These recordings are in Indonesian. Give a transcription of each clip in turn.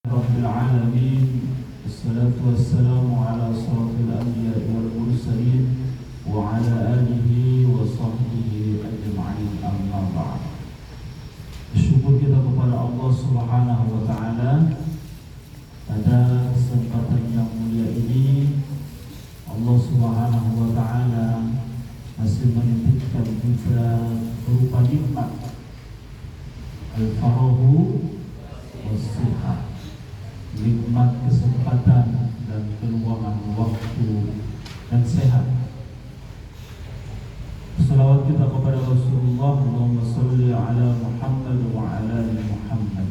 Rabbil alamin. Wassalatu wassalamu ala asrafil anbiya'i wal mursalin wa ala alihi wa sahbihi ajma'in, amma ba'd. Bersyukur kita kepada Allah Subhanahu wa taala pada kesempatan yang mulia ini. Allah Subhanahu wa taala masih menitipkan kita berupa nikmat al-farahu was-sihat, nikmat kesempatan dan keluangan waktu dan sehat. Salawat kita kepada Rasulullah, Allahumma salli ala Muhammad wa ala ali Muhammad.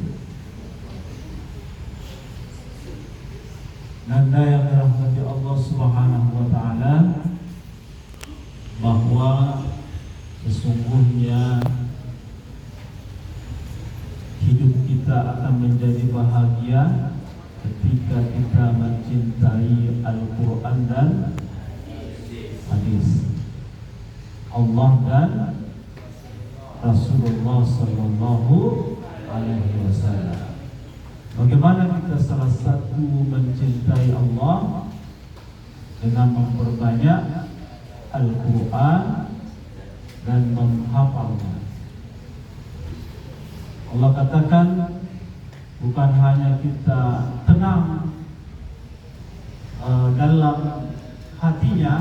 Nanda yang dirahmati Allah Subhanahu wa taala, bahwa sesungguhnya hidup kita akan menjadi bahagia ketika kita mencintai Al-Quran dan hadis Allah dan Rasulullah Sallallahu Alaihi Wasallam. Bagaimana kita salah satu mencintai Allah dengan memperbanyak Al-Quran dan menghafalnya. Allah katakan bukan hanya kita tenang dalam hatinya,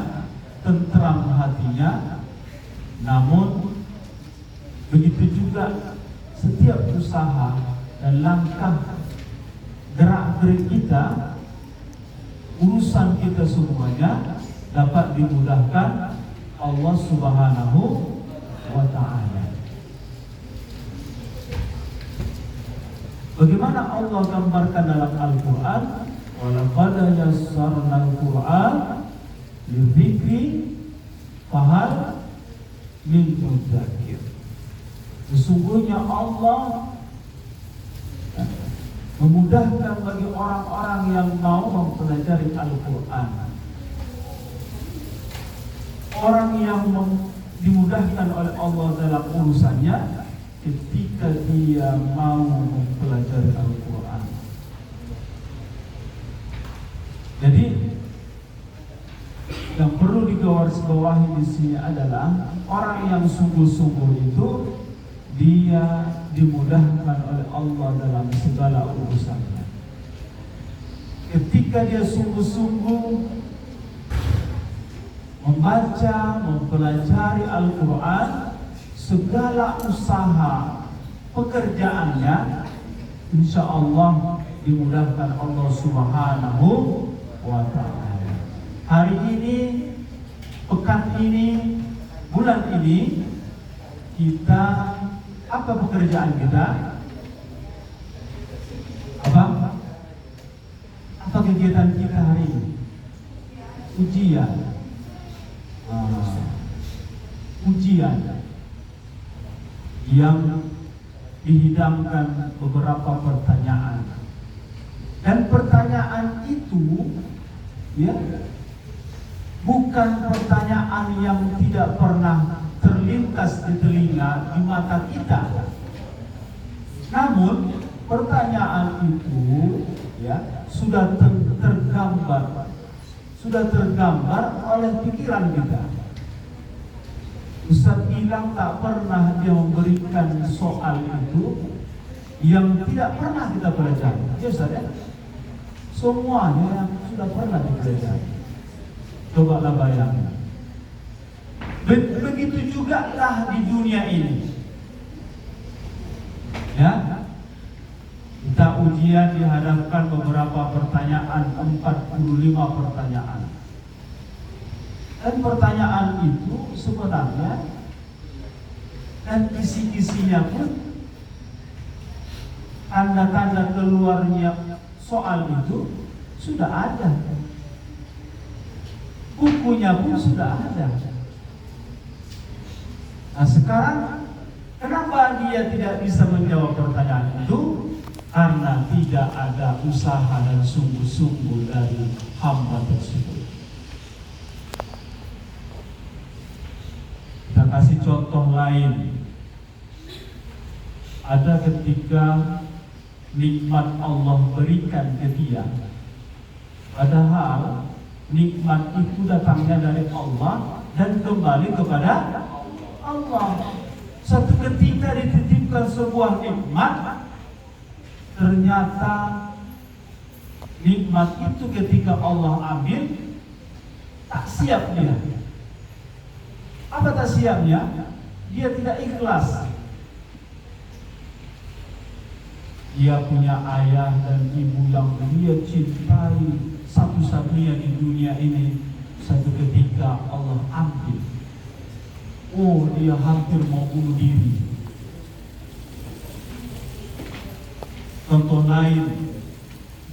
tentram hatinya, namun begitu juga setiap usaha dan langkah gerak-gerik kita, urusan kita semuanya dapat dimudahkan Allah Subhanahu wa ta'ala. Bagaimana Allah gambarkan dalam Al-Quran? Walaqad yassarna al-Quran lidzikri fahal min mudzakir. Sesungguhnya Allah memudahkan bagi orang-orang yang mau mempelajari Al-Quran. Orang yang dimudahkan oleh Allah dalam urusannya ketika dia mau mempelajari Al-Quran. Jadi yang perlu digarisbawahi di sini adalah orang yang sungguh-sungguh itu dia dimudahkan oleh Allah dalam segala urusannya. Ketika dia sungguh-sungguh membaca, mempelajari Al-Quran, segala usaha pekerjaannya insya Allah dimudahkan Allah Subhanahu wa ta'ala. Hari ini, pekan ini, bulan ini, kita apa pekerjaan kita? Apa kegiatan kita hari ini? Ujian. Ujian yang dihidangkan beberapa pertanyaan, dan pertanyaan itu ya bukan pertanyaan yang tidak pernah terlintas di telinga, di mata kita, namun pertanyaan itu ya sudah tergambar oleh pikiran kita. Ustaz bilang tak pernah dia memberikan soal itu yang tidak pernah kita pelajari. Ya Ustaz ya? Semuanya yang sudah pernah dipelajari. Cobalah bayangkan. Begitu juga lah di dunia ini. Ya, kita ujian dihadapkan beberapa pertanyaan, 45 pertanyaan. Dan pertanyaan itu sebenarnya dan isi-isinya pun tanda-tanda keluarnya soal itu sudah ada. Bukunya pun sudah ada. Nah sekarang kenapa dia tidak bisa menjawab pertanyaan itu? Karena tidak ada usaha dan sungguh-sungguh dari hamba tersebut. Kita kasih contoh lain. Ada ketika nikmat Allah berikan ke dia. Padahal nikmat itu datangnya dari Allah dan kembali kepada Allah. Satu ketika dititipkan sebuah nikmat, ternyata nikmat itu ketika Allah ambil, tak siap dia. Apa tak siapnya? Dia tidak ikhlas. Dia punya ayah dan ibu yang dia cintai satu-satunya di dunia ini. Satu ketika Allah ambil. Oh, dia hampir mau bunuh diri. Contoh lain,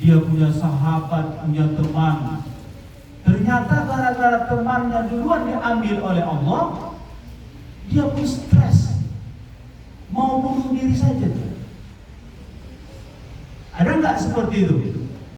dia punya sahabat, punya teman. Ternyata gara-gara temannya duluan diambil oleh Allah, dia pun stres, mau bunuh diri saja. Ada nggak seperti itu?